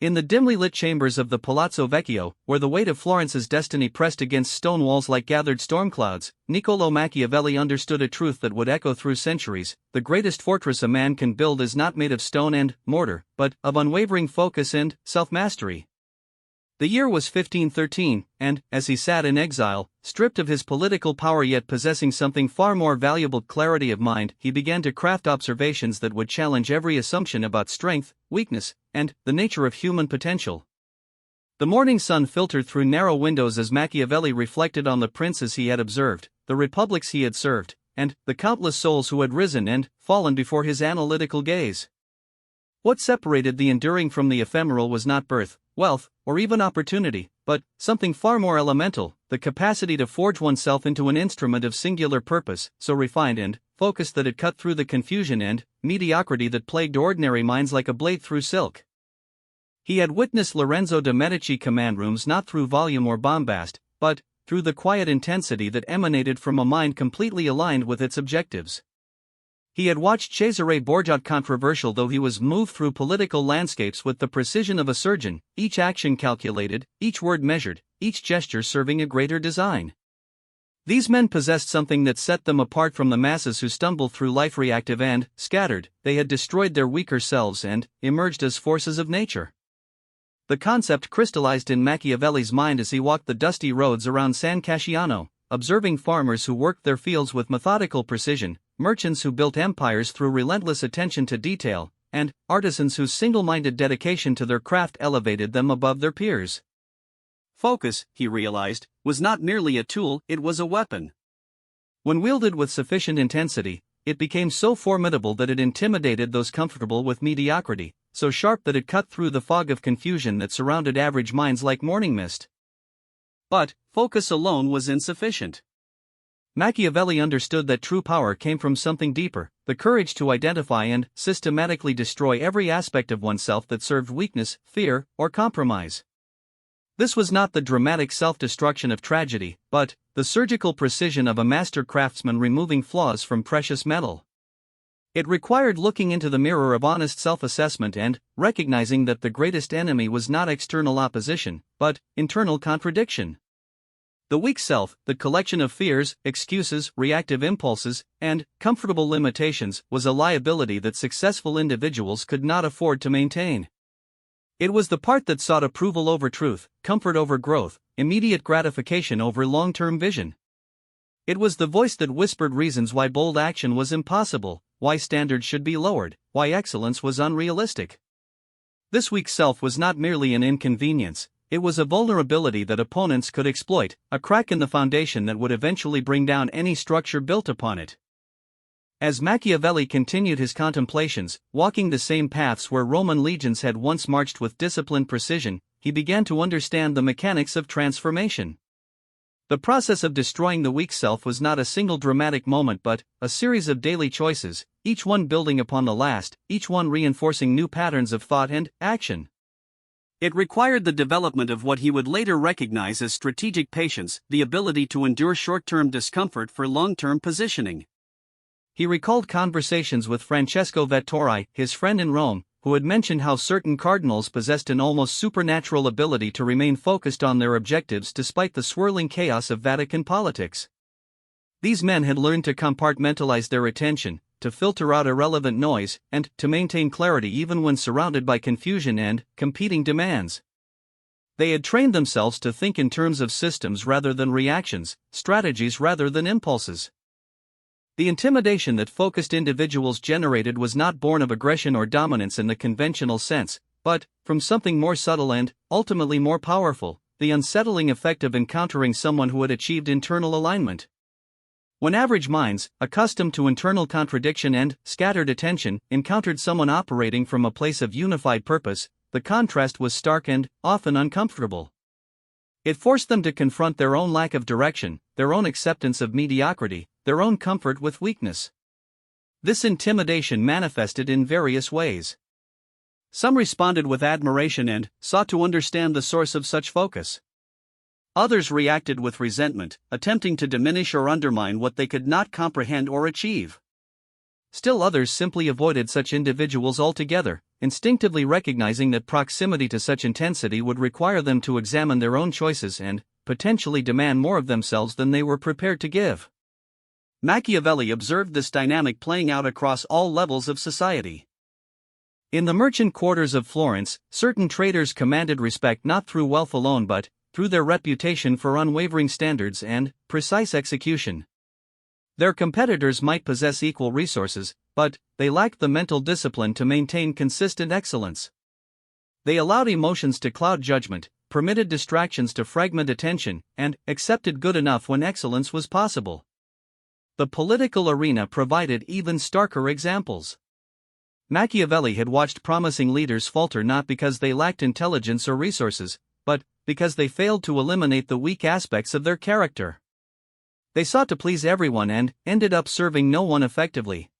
In the dimly lit chambers of the Palazzo Vecchio, where the weight of Florence's destiny pressed against stone walls like gathered storm clouds, Niccolò Machiavelli understood a truth that would echo through centuries: the greatest fortress a man can build is not made of stone and mortar, but of unwavering focus and self-mastery. The year was 1513, and, as he sat in exile, stripped of his political power yet possessing something far more valuable, clarity of mind, he began to craft observations that would challenge every assumption about strength, weakness, and the nature of human potential. The morning sun filtered through narrow windows as Machiavelli reflected on the princes he had observed, the republics he had served, and the countless souls who had risen and fallen before his analytical gaze. What separated the enduring from the ephemeral was not birth, wealth, or even opportunity, but something far more elemental: the capacity to forge oneself into an instrument of singular purpose, so refined and focused that it cut through the confusion and mediocrity that plagued ordinary minds like a blade through silk. He had witnessed Lorenzo de' Medici command rooms not through volume or bombast, but through the quiet intensity that emanated from a mind completely aligned with its objectives. He had watched Cesare Borgia, controversial though he was, move through political landscapes with the precision of a surgeon, each action calculated, each word measured, each gesture serving a greater design. These men possessed something that set them apart from the masses who stumble through life reactive and scattered. They had destroyed their weaker selves and emerged as forces of nature. The concept crystallized in Machiavelli's mind as he walked the dusty roads around San Casciano, observing farmers who worked their fields with methodical precision, merchants who built empires through relentless attention to detail, and artisans whose single-minded dedication to their craft elevated them above their peers. Focus, he realized, was not merely a tool, it was a weapon. When wielded with sufficient intensity, it became so formidable that it intimidated those comfortable with mediocrity, so sharp that it cut through the fog of confusion that surrounded average minds like morning mist. But focus alone was insufficient. Machiavelli understood that true power came from something deeper: the courage to identify and systematically destroy every aspect of oneself that served weakness, fear, or compromise. This was not the dramatic self-destruction of tragedy, but the surgical precision of a master craftsman removing flaws from precious metal. It required looking into the mirror of honest self-assessment and recognizing that the greatest enemy was not external opposition, but internal contradiction. The weak self, the collection of fears, excuses, reactive impulses, and comfortable limitations, was a liability that successful individuals could not afford to maintain. It was the part that sought approval over truth, comfort over growth, immediate gratification over long-term vision. It was the voice that whispered reasons why bold action was impossible, why standards should be lowered, why excellence was unrealistic. This weak self was not merely an inconvenience. It was a vulnerability that opponents could exploit, a crack in the foundation that would eventually bring down any structure built upon it. As Machiavelli continued his contemplations, walking the same paths where Roman legions had once marched with disciplined precision, he began to understand the mechanics of transformation. The process of destroying the weak self was not a single dramatic moment but a series of daily choices, each one building upon the last, each one reinforcing new patterns of thought and action. It required the development of what he would later recognize as strategic patience, the ability to endure short-term discomfort for long-term positioning. He recalled conversations with Francesco Vettori, his friend in Rome, who had mentioned how certain cardinals possessed an almost supernatural ability to remain focused on their objectives despite the swirling chaos of Vatican politics. These men had learned to compartmentalize their attention, to filter out irrelevant noise, and to maintain clarity even when surrounded by confusion and competing demands. They had trained themselves to think in terms of systems rather than reactions, strategies rather than impulses. The intimidation that focused individuals generated was not born of aggression or dominance in the conventional sense, but from something more subtle and, ultimately more powerful: the unsettling effect of encountering someone who had achieved internal alignment. When average minds, accustomed to internal contradiction and scattered attention, encountered someone operating from a place of unified purpose, the contrast was stark and often uncomfortable. It forced them to confront their own lack of direction, their own acceptance of mediocrity, their own comfort with weakness. This intimidation manifested in various ways. Some responded with admiration and sought to understand the source of such focus. Others reacted with resentment, attempting to diminish or undermine what they could not comprehend or achieve. Still others simply avoided such individuals altogether, instinctively recognizing that proximity to such intensity would require them to examine their own choices and, potentially, demand more of themselves than they were prepared to give. Machiavelli observed this dynamic playing out across all levels of society. In the merchant quarters of Florence, certain traders commanded respect not through wealth alone but through their reputation for unwavering standards and precise execution. Their competitors might possess equal resources, but they lacked the mental discipline to maintain consistent excellence. They allowed emotions to cloud judgment, permitted distractions to fragment attention, and accepted good enough when excellence was possible. The political arena provided even starker examples. Machiavelli had watched promising leaders falter not because they lacked intelligence or resources, but because they failed to eliminate the weak aspects of their character. They sought to please everyone and ended up serving no one effectively.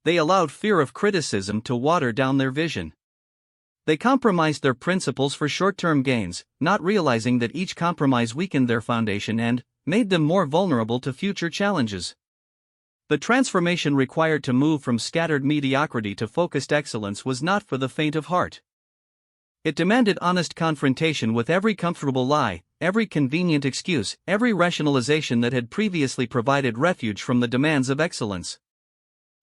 They allowed fear of criticism to water down their vision. They compromised their principles for short-term gains, not realizing that each compromise weakened their foundation and made them more vulnerable to future challenges. The transformation required to move from scattered mediocrity to focused excellence was not for the faint of heart. It demanded honest confrontation with every comfortable lie, every convenient excuse, every rationalization that had previously provided refuge from the demands of excellence.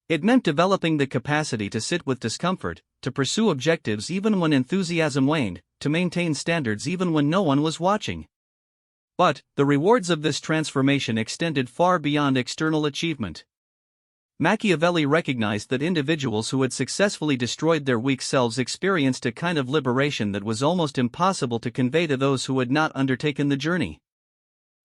It meant developing the capacity to sit with discomfort, to pursue objectives even when enthusiasm waned, to maintain standards even when no one was watching. But the rewards of this transformation extended far beyond external achievement. Machiavelli recognized that individuals who had successfully destroyed their weak selves experienced a kind of liberation that was almost impossible to convey to those who had not undertaken the journey.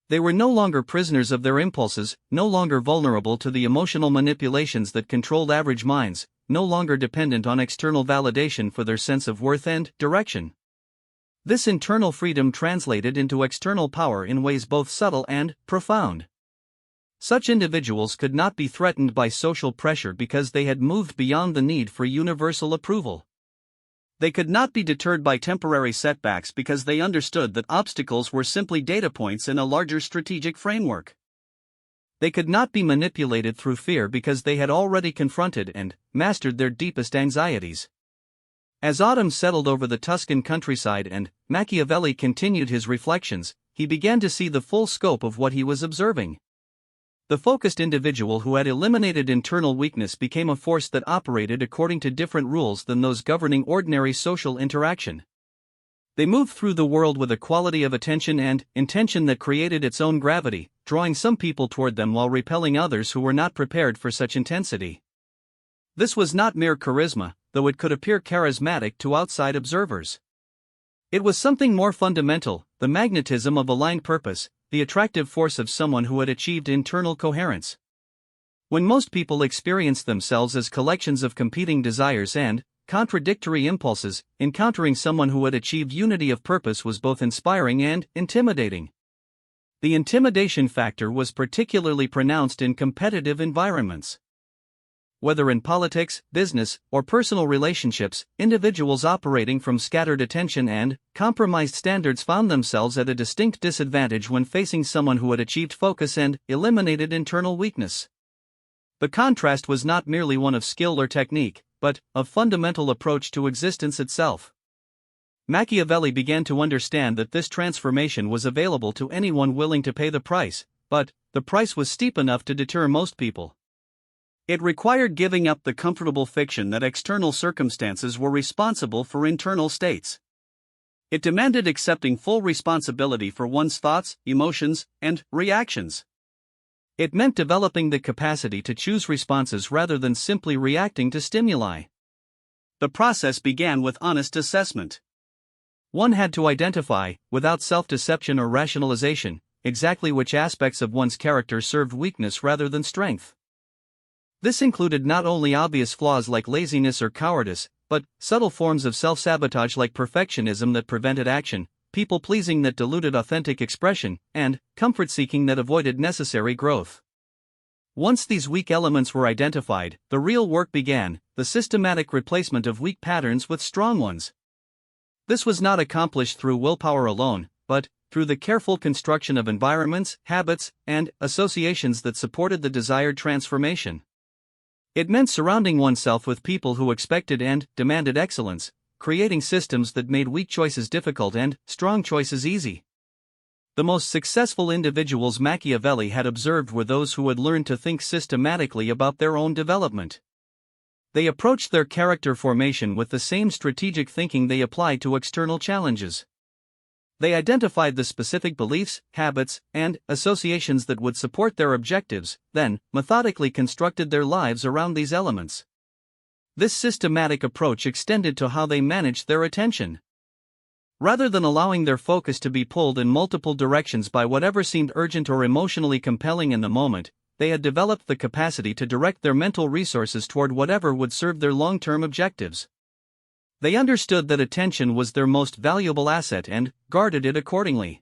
They were no longer prisoners of their impulses, no longer vulnerable to the emotional manipulations that controlled average minds, no longer dependent on external validation for their sense of worth and direction. This internal freedom translated into external power in ways both subtle and profound. Such individuals could not be threatened by social pressure because they had moved beyond the need for universal approval. They could not be deterred by temporary setbacks because they understood that obstacles were simply data points in a larger strategic framework. They could not be manipulated through fear because they had already confronted and mastered their deepest anxieties. As autumn settled over the Tuscan countryside and Machiavelli continued his reflections, he began to see the full scope of what he was observing. The focused individual who had eliminated internal weakness became a force that operated according to different rules than those governing ordinary social interaction. They moved through the world with a quality of attention and intention that created its own gravity, drawing some people toward them while repelling others who were not prepared for such intensity. This was not mere charisma, though it could appear charismatic to outside observers. It was something more fundamental, the magnetism of aligned purpose, the attractive force of someone who had achieved internal coherence. When most people experienced themselves as collections of competing desires and contradictory impulses, encountering someone who had achieved unity of purpose was both inspiring and intimidating. The intimidation factor was particularly pronounced in competitive environments. Whether in politics, business, or personal relationships, individuals operating from scattered attention and compromised standards found themselves at a distinct disadvantage when facing someone who had achieved focus and eliminated internal weakness. The contrast was not merely one of skill or technique, but of fundamental approach to existence itself. Machiavelli began to understand that this transformation was available to anyone willing to pay the price, but the price was steep enough to deter most people. It required giving up the comfortable fiction that external circumstances were responsible for internal states. It demanded accepting full responsibility for one's thoughts, emotions, and reactions. It meant developing the capacity to choose responses rather than simply reacting to stimuli. The process began with honest assessment. One had to identify, without self-deception or rationalization, exactly which aspects of one's character served weakness rather than strength. This included not only obvious flaws like laziness or cowardice, but subtle forms of self-sabotage like perfectionism that prevented action, people-pleasing that diluted authentic expression, and comfort-seeking that avoided necessary growth. Once these weak elements were identified, the real work began, the systematic replacement of weak patterns with strong ones. This was not accomplished through willpower alone, but through the careful construction of environments, habits, and associations that supported the desired transformation. It meant surrounding oneself with people who expected and demanded excellence, creating systems that made weak choices difficult and strong choices easy. The most successful individuals Machiavelli had observed were those who had learned to think systematically about their own development. They approached their character formation with the same strategic thinking they applied to external challenges. They identified the specific beliefs, habits, and associations that would support their objectives, then methodically constructed their lives around these elements. This systematic approach extended to how they managed their attention. Rather than allowing their focus to be pulled in multiple directions by whatever seemed urgent or emotionally compelling in the moment, they had developed the capacity to direct their mental resources toward whatever would serve their long-term objectives. They understood that attention was their most valuable asset and guarded it accordingly.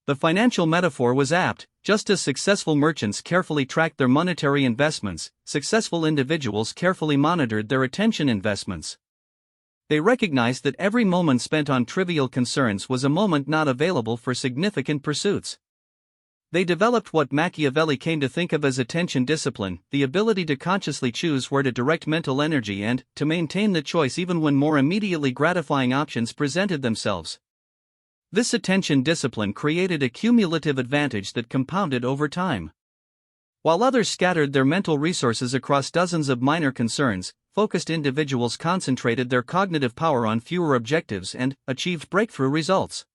The financial metaphor was apt. Just as successful merchants carefully tracked their monetary investments, successful individuals carefully monitored their attention investments. They recognized that every moment spent on trivial concerns was a moment not available for significant pursuits. They developed what Machiavelli came to think of as attention discipline, the ability to consciously choose where to direct mental energy and to maintain the choice even when more immediately gratifying options presented themselves. This attention discipline created a cumulative advantage that compounded over time. While others scattered their mental resources across dozens of minor concerns, focused individuals concentrated their cognitive power on fewer objectives and achieved breakthrough results.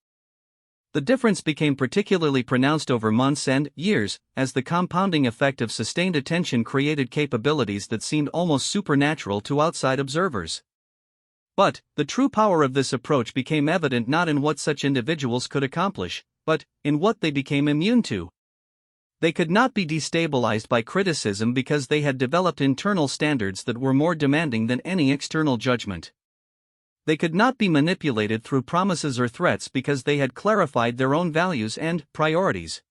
The difference became particularly pronounced over months and years, as the compounding effect of sustained attention created capabilities that seemed almost supernatural to outside observers. But the true power of this approach became evident not in what such individuals could accomplish, but in what they became immune to. They could not be destabilized by criticism because they had developed internal standards that were more demanding than any external judgment. They could not be manipulated through promises or threats because they had clarified their own values and priorities.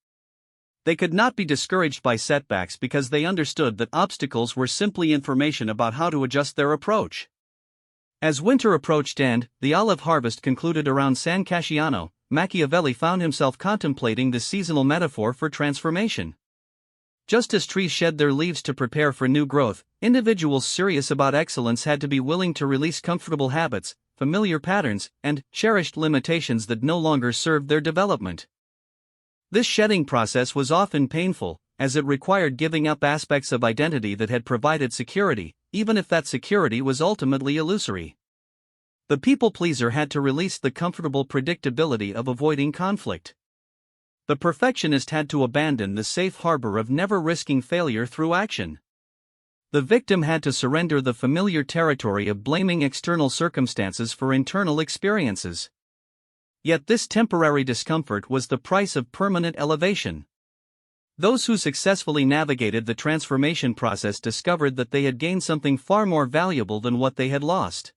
They could not be discouraged by setbacks because they understood that obstacles were simply information about how to adjust their approach. As winter approached and the olive harvest concluded around San Casciano, Machiavelli found himself contemplating the seasonal metaphor for transformation. Just as trees shed their leaves to prepare for new growth, individuals serious about excellence had to be willing to release comfortable habits, familiar patterns, and cherished limitations that no longer served their development. This shedding process was often painful, as it required giving up aspects of identity that had provided security, even if that security was ultimately illusory. The people-pleaser had to release the comfortable predictability of avoiding conflict. The perfectionist had to abandon the safe harbor of never risking failure through action. The victim had to surrender the familiar territory of blaming external circumstances for internal experiences. Yet this temporary discomfort was the price of permanent elevation. Those who successfully navigated the transformation process discovered that they had gained something far more valuable than what they had lost.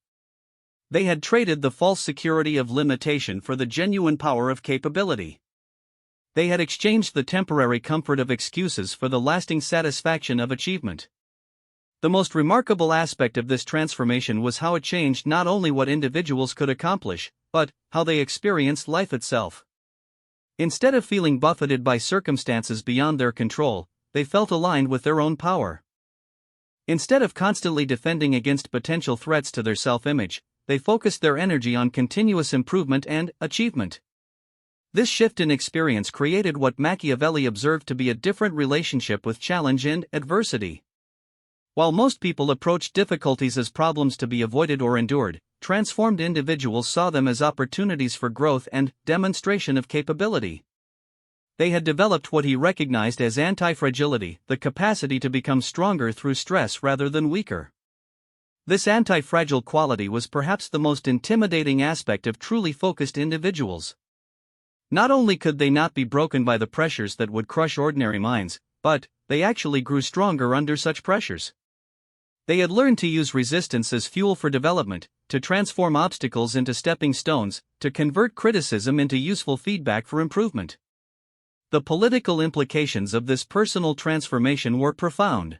They had traded the false security of limitation for the genuine power of capability. They had exchanged the temporary comfort of excuses for the lasting satisfaction of achievement. The most remarkable aspect of this transformation was how it changed not only what individuals could accomplish, but how they experienced life itself. Instead of feeling buffeted by circumstances beyond their control, they felt aligned with their own power. Instead of constantly defending against potential threats to their self-image, they focused their energy on continuous improvement and achievement. This shift in experience created what Machiavelli observed to be a different relationship with challenge and adversity. While most people approached difficulties as problems to be avoided or endured, transformed individuals saw them as opportunities for growth and demonstration of capability. They had developed what he recognized as anti-fragility, the capacity to become stronger through stress rather than weaker. This anti-fragile quality was perhaps the most intimidating aspect of truly focused individuals. Not only could they not be broken by the pressures that would crush ordinary minds, but they actually grew stronger under such pressures. They had learned to use resistance as fuel for development, to transform obstacles into stepping stones, to convert criticism into useful feedback for improvement. The political implications of this personal transformation were profound.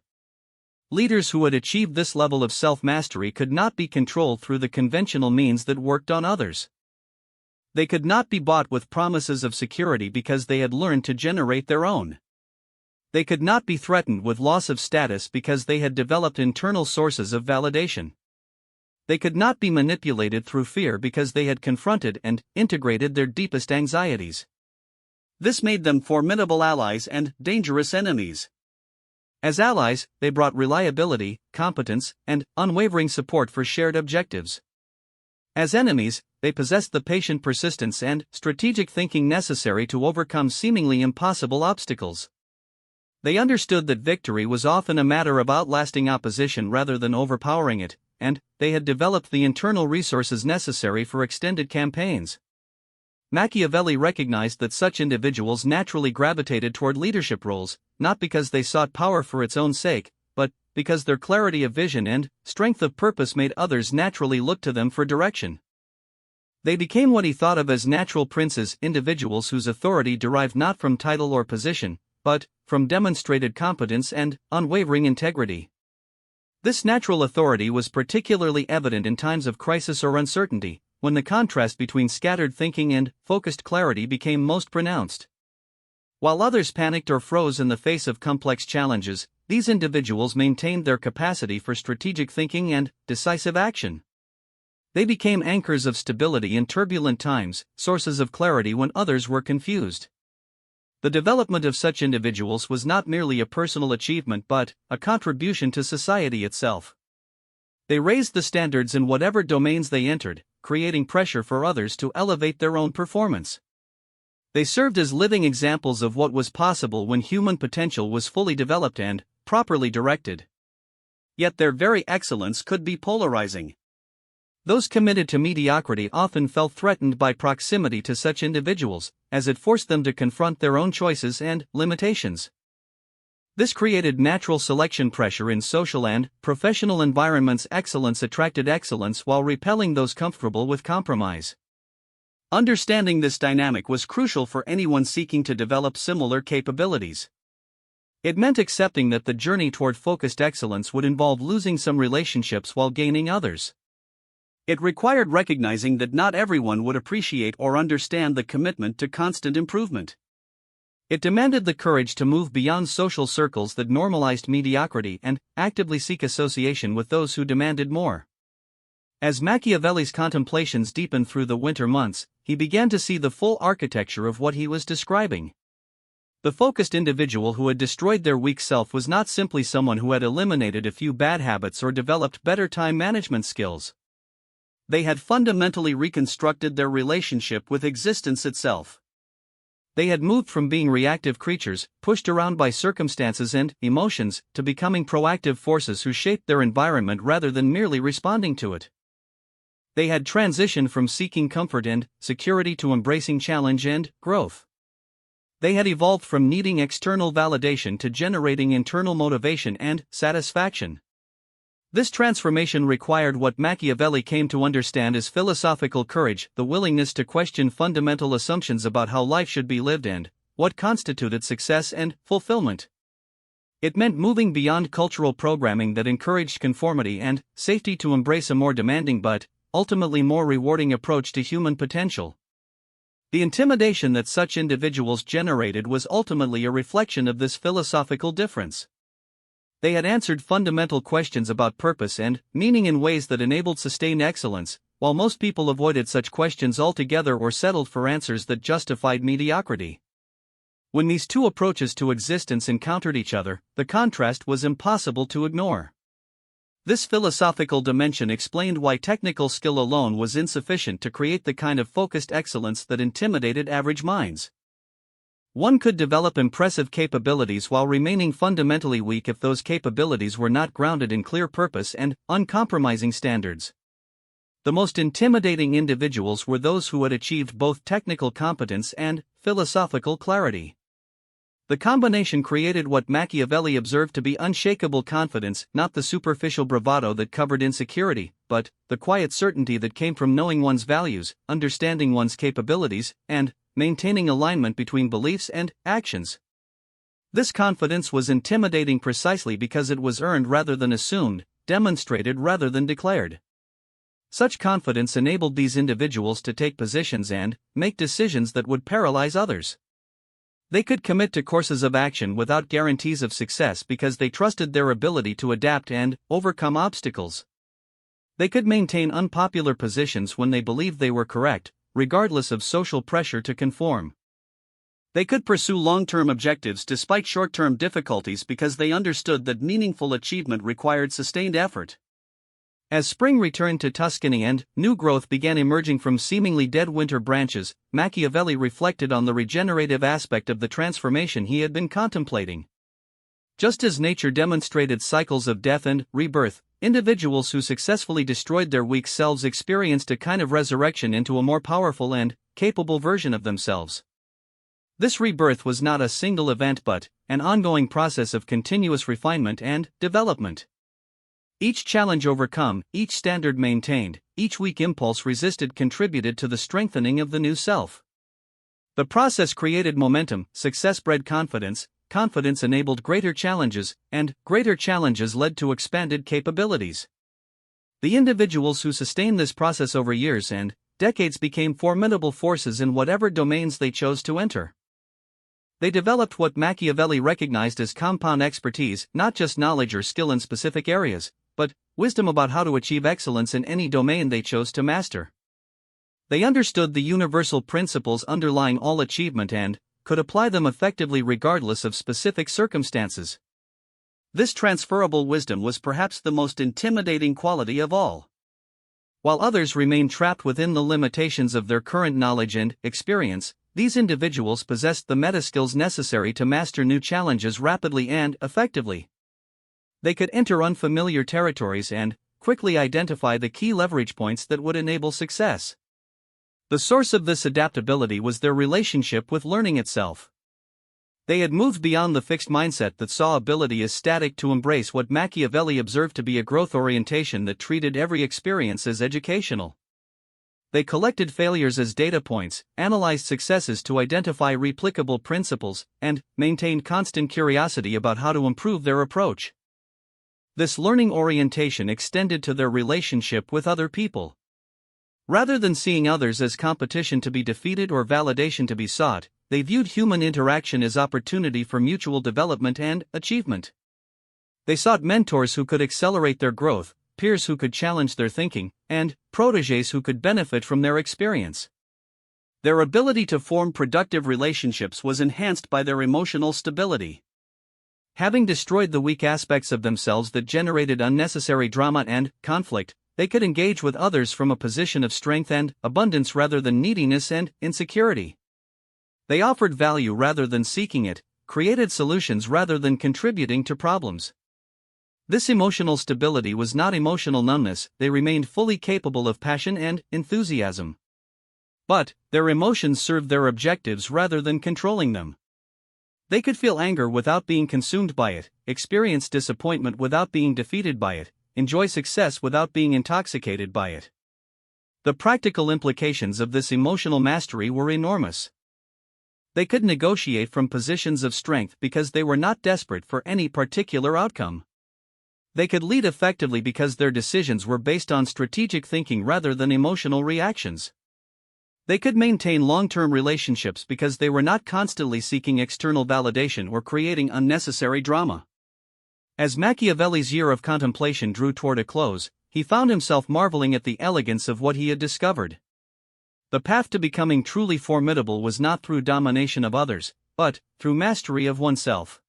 Leaders who had achieved this level of self-mastery could not be controlled through the conventional means that worked on others. They could not be bought with promises of security because they had learned to generate their own. They could not be threatened with loss of status because they had developed internal sources of validation. They could not be manipulated through fear because they had confronted and integrated their deepest anxieties. This made them formidable allies and dangerous enemies. As allies, they brought reliability, competence, and unwavering support for shared objectives. As enemies, they possessed the patient persistence and strategic thinking necessary to overcome seemingly impossible obstacles. They understood that victory was often a matter of outlasting opposition rather than overpowering it, and they had developed the internal resources necessary for extended campaigns. Machiavelli recognized that such individuals naturally gravitated toward leadership roles, not because they sought power for its own sake, but because their clarity of vision and strength of purpose made others naturally look to them for direction. They became what he thought of as natural princes, individuals whose authority derived not from title or position, but from demonstrated competence and unwavering integrity. This natural authority was particularly evident in times of crisis or uncertainty, when the contrast between scattered thinking and focused clarity became most pronounced. While others panicked or froze in the face of complex challenges, these individuals maintained their capacity for strategic thinking and decisive action. They became anchors of stability in turbulent times, sources of clarity when others were confused. The development of such individuals was not merely a personal achievement but a contribution to society itself. They raised the standards in whatever domains they entered, creating pressure for others to elevate their own performance. They served as living examples of what was possible when human potential was fully developed and properly directed. Yet their very excellence could be polarizing. Those committed to mediocrity often felt threatened by proximity to such individuals, as it forced them to confront their own choices and limitations. This created natural selection pressure in social and professional environments. Excellence attracted excellence while repelling those comfortable with compromise. Understanding this dynamic was crucial for anyone seeking to develop similar capabilities. It meant accepting that the journey toward focused excellence would involve losing some relationships while gaining others. It required recognizing that not everyone would appreciate or understand the commitment to constant improvement. It demanded the courage to move beyond social circles that normalized mediocrity and actively seek association with those who demanded more. As Machiavelli's contemplations deepened through the winter months, he began to see the full architecture of what he was describing. The focused individual who had destroyed their weak self was not simply someone who had eliminated a few bad habits or developed better time management skills. They had fundamentally reconstructed their relationship with existence itself. They had moved from being reactive creatures, pushed around by circumstances and emotions, to becoming proactive forces who shaped their environment rather than merely responding to it. They had transitioned from seeking comfort and security to embracing challenge and growth. They had evolved from needing external validation to generating internal motivation and satisfaction. This transformation required what Machiavelli came to understand as philosophical courage, the willingness to question fundamental assumptions about how life should be lived and what constituted success and fulfillment. It meant moving beyond cultural programming that encouraged conformity and safety to embrace a more demanding but ultimately more rewarding approach to human potential. The intimidation that such individuals generated was ultimately a reflection of this philosophical difference. They had answered fundamental questions about purpose and meaning in ways that enabled sustained excellence, while most people avoided such questions altogether or settled for answers that justified mediocrity. When these two approaches to existence encountered each other, the contrast was impossible to ignore. This philosophical dimension explained why technical skill alone was insufficient to create the kind of focused excellence that intimidated average minds. One could develop impressive capabilities while remaining fundamentally weak if those capabilities were not grounded in clear purpose and uncompromising standards. The most intimidating individuals were those who had achieved both technical competence and philosophical clarity. The combination created what Machiavelli observed to be unshakable confidence, not the superficial bravado that covered insecurity, but the quiet certainty that came from knowing one's values, understanding one's capabilities, and maintaining alignment between beliefs and actions. This confidence was intimidating precisely because it was earned rather than assumed, demonstrated rather than declared. Such confidence enabled these individuals to take positions and make decisions that would paralyze others. They could commit to courses of action without guarantees of success because they trusted their ability to adapt and overcome obstacles. They could maintain unpopular positions when they believed they were correct, regardless of social pressure to conform. They could pursue long-term objectives despite short-term difficulties because they understood that meaningful achievement required sustained effort. As spring returned to Tuscany and new growth began emerging from seemingly dead winter branches, Machiavelli reflected on the regenerative aspect of the transformation he had been contemplating. Just as nature demonstrated cycles of death and rebirth, individuals who successfully destroyed their weak selves experienced a kind of resurrection into a more powerful and capable version of themselves. This rebirth was not a single event but an ongoing process of continuous refinement and development. Each challenge overcome, each standard maintained, each weak impulse resisted contributed to the strengthening of the new self. The process created momentum, success bred confidence, confidence enabled greater challenges, and greater challenges led to expanded capabilities. The individuals who sustained this process over years and decades became formidable forces in whatever domains they chose to enter. They developed what Machiavelli recognized as compound expertise, not just knowledge or skill in specific areas, but wisdom about how to achieve excellence in any domain they chose to master. They understood the universal principles underlying all achievement and could apply them effectively regardless of specific circumstances. This transferable wisdom was perhaps the most intimidating quality of all. While others remained trapped within the limitations of their current knowledge and experience, these individuals possessed the meta-skills necessary to master new challenges rapidly and effectively. They could enter unfamiliar territories and quickly identify the key leverage points that would enable success. The source of this adaptability was their relationship with learning itself. They had moved beyond the fixed mindset that saw ability as static to embrace what Machiavelli observed to be a growth orientation that treated every experience as educational. They collected failures as data points, analyzed successes to identify replicable principles, and maintained constant curiosity about how to improve their approach. This learning orientation extended to their relationship with other people. Rather than seeing others as competition to be defeated or validation to be sought, they viewed human interaction as opportunity for mutual development and achievement. They sought mentors who could accelerate their growth, peers who could challenge their thinking, and protégés who could benefit from their experience. Their ability to form productive relationships was enhanced by their emotional stability. Having destroyed the weak aspects of themselves that generated unnecessary drama and conflict, they could engage with others from a position of strength and abundance rather than neediness and insecurity. They offered value rather than seeking it, created solutions rather than contributing to problems. This emotional stability was not emotional numbness, they remained fully capable of passion and enthusiasm. But their emotions served their objectives rather than controlling them. They could feel anger without being consumed by it, experience disappointment without being defeated by it, enjoy success without being intoxicated by it. The practical implications of this emotional mastery were enormous. They could negotiate from positions of strength because they were not desperate for any particular outcome. They could lead effectively because their decisions were based on strategic thinking rather than emotional reactions. They could maintain long-term relationships because they were not constantly seeking external validation or creating unnecessary drama. As Machiavelli's year of contemplation drew toward a close, he found himself marveling at the elegance of what he had discovered. The path to becoming truly formidable was not through domination of others, but through mastery of oneself.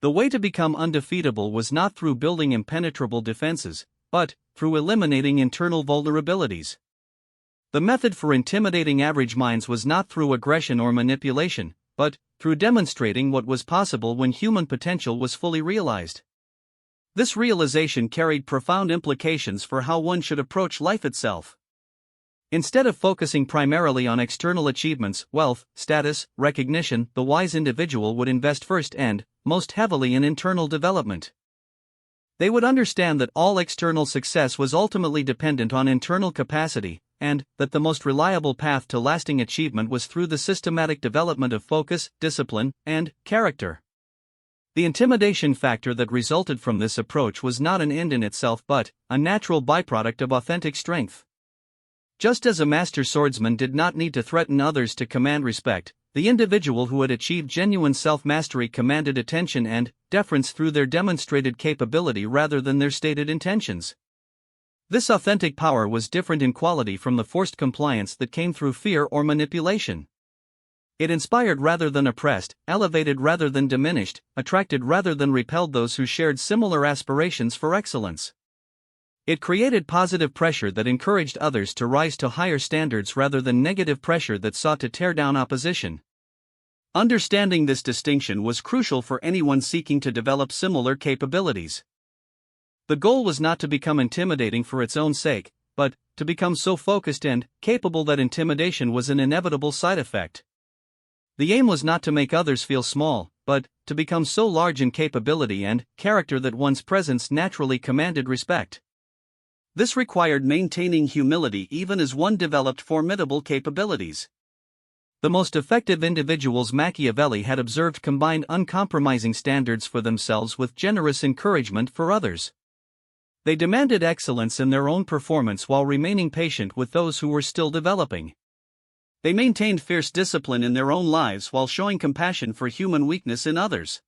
The way to become undefeatable was not through building impenetrable defenses, but through eliminating internal vulnerabilities. The method for intimidating average minds was not through aggression or manipulation, but through demonstrating what was possible when human potential was fully realized. This realization carried profound implications for how one should approach life itself. Instead of focusing primarily on external achievements, wealth, status, recognition, the wise individual would invest first and most heavily in internal development. They would understand that all external success was ultimately dependent on internal capacity, and that the most reliable path to lasting achievement was through the systematic development of focus, discipline, and character. The intimidation factor that resulted from this approach was not an end in itself but a natural byproduct of authentic strength. Just as a master swordsman did not need to threaten others to command respect, the individual who had achieved genuine self-mastery commanded attention and deference through their demonstrated capability rather than their stated intentions. This authentic power was different in quality from the forced compliance that came through fear or manipulation. It inspired rather than oppressed, elevated rather than diminished, attracted rather than repelled those who shared similar aspirations for excellence. It created positive pressure that encouraged others to rise to higher standards rather than negative pressure that sought to tear down opposition. Understanding this distinction was crucial for anyone seeking to develop similar capabilities. The goal was not to become intimidating for its own sake, but to become so focused and capable that intimidation was an inevitable side effect. The aim was not to make others feel small, but to become so large in capability and character that one's presence naturally commanded respect. This required maintaining humility even as one developed formidable capabilities. The most effective individuals Machiavelli had observed combined uncompromising standards for themselves with generous encouragement for others. They demanded excellence in their own performance while remaining patient with those who were still developing. They maintained fierce discipline in their own lives while showing compassion for human weakness in others.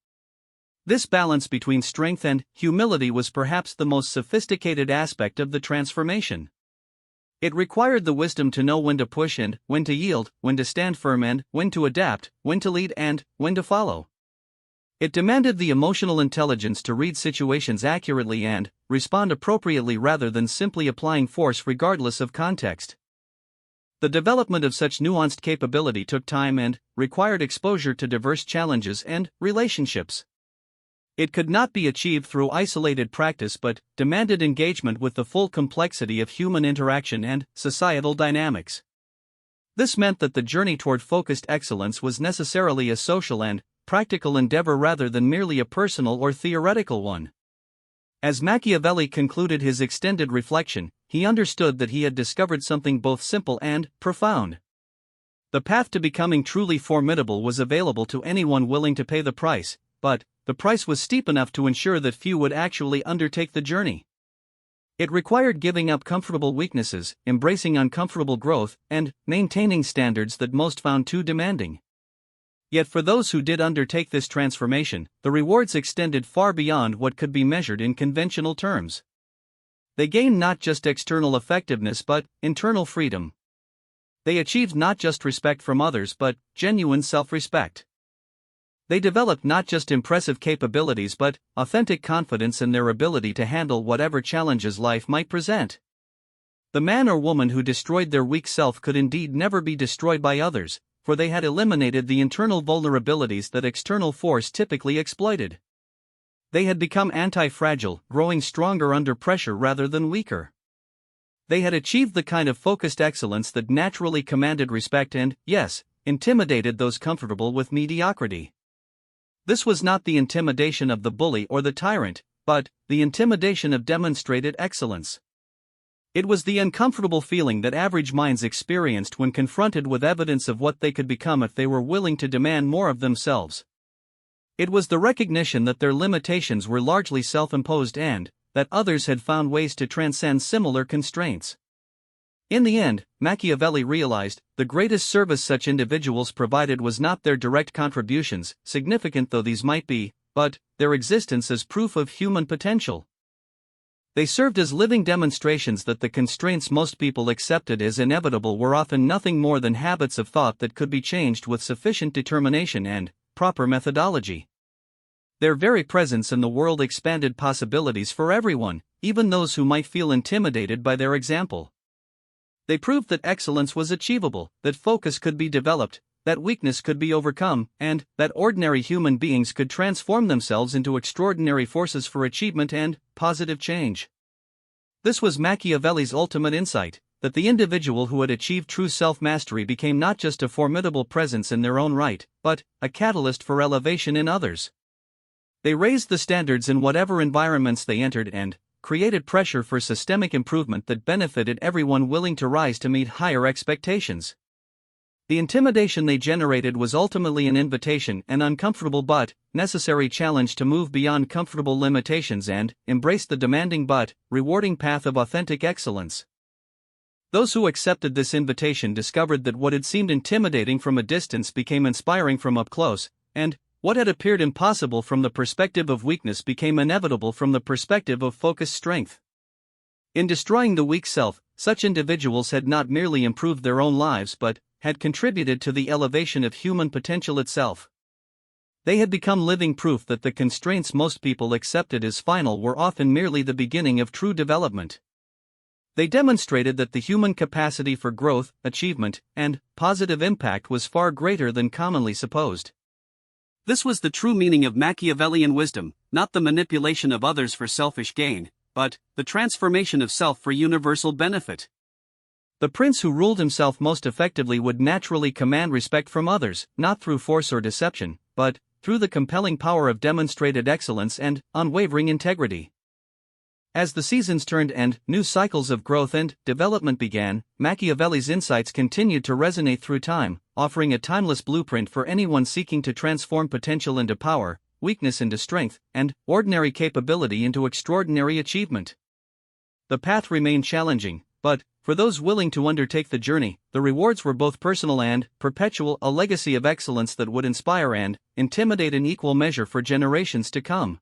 This balance between strength and humility was perhaps the most sophisticated aspect of the transformation. It required the wisdom to know when to push and when to yield, when to stand firm and when to adapt, when to lead and when to follow. It demanded the emotional intelligence to read situations accurately and respond appropriately rather than simply applying force regardless of context. The development of such nuanced capability took time and required exposure to diverse challenges and relationships. It could not be achieved through isolated practice but demanded engagement with the full complexity of human interaction and societal dynamics. This meant that the journey toward focused excellence was necessarily a social and practical endeavor rather than merely a personal or theoretical one. As Machiavelli concluded his extended reflection, he understood that he had discovered something both simple and profound. The path to becoming truly formidable was available to anyone willing to pay the price, but the price was steep enough to ensure that few would actually undertake the journey. It required giving up comfortable weaknesses, embracing uncomfortable growth, and maintaining standards that most found too demanding. Yet for those who did undertake this transformation, the rewards extended far beyond what could be measured in conventional terms. They gained not just external effectiveness but internal freedom. They achieved not just respect from others but genuine self-respect. They developed not just impressive capabilities but authentic confidence in their ability to handle whatever challenges life might present. The man or woman who destroyed their weak self could indeed never be destroyed by others, for they had eliminated the internal vulnerabilities that external force typically exploited. They had become anti-fragile, growing stronger under pressure rather than weaker. They had achieved the kind of focused excellence that naturally commanded respect and, yes, intimidated those comfortable with mediocrity. This was not the intimidation of the bully or the tyrant, but the intimidation of demonstrated excellence. It was the uncomfortable feeling that average minds experienced when confronted with evidence of what they could become if they were willing to demand more of themselves. It was the recognition that their limitations were largely self-imposed and that others had found ways to transcend similar constraints. In the end, Machiavelli realized, the greatest service such individuals provided was not their direct contributions, significant though these might be, but their existence as proof of human potential. They served as living demonstrations that the constraints most people accepted as inevitable were often nothing more than habits of thought that could be changed with sufficient determination and proper methodology. Their very presence in the world expanded possibilities for everyone, even those who might feel intimidated by their example. They proved that excellence was achievable, that focus could be developed, that weakness could be overcome, and that ordinary human beings could transform themselves into extraordinary forces for achievement and positive change. This was Machiavelli's ultimate insight, that the individual who had achieved true self-mastery became not just a formidable presence in their own right, but a catalyst for elevation in others. They raised the standards in whatever environments they entered and created pressure for systemic improvement that benefited everyone willing to rise to meet higher expectations. The intimidation they generated was ultimately an invitation, an uncomfortable but necessary challenge to move beyond comfortable limitations and embrace the demanding but rewarding path of authentic excellence. Those who accepted this invitation discovered that what had seemed intimidating from a distance became inspiring from up close, and what had appeared impossible from the perspective of weakness became inevitable from the perspective of focused strength. In destroying the weak self, such individuals had not merely improved their own lives but had contributed to the elevation of human potential itself. They had become living proof that the constraints most people accepted as final were often merely the beginning of true development. They demonstrated that the human capacity for growth, achievement, and positive impact was far greater than commonly supposed. This was the true meaning of Machiavellian wisdom, not the manipulation of others for selfish gain, but the transformation of self for universal benefit. The prince who ruled himself most effectively would naturally command respect from others, not through force or deception, but through the compelling power of demonstrated excellence and unwavering integrity. As the seasons turned and new cycles of growth and development began, Machiavelli's insights continued to resonate through time, offering a timeless blueprint for anyone seeking to transform potential into power, weakness into strength, and ordinary capability into extraordinary achievement. The path remained challenging, but for those willing to undertake the journey, the rewards were both personal and perpetual, a legacy of excellence that would inspire and intimidate in equal measure for generations to come.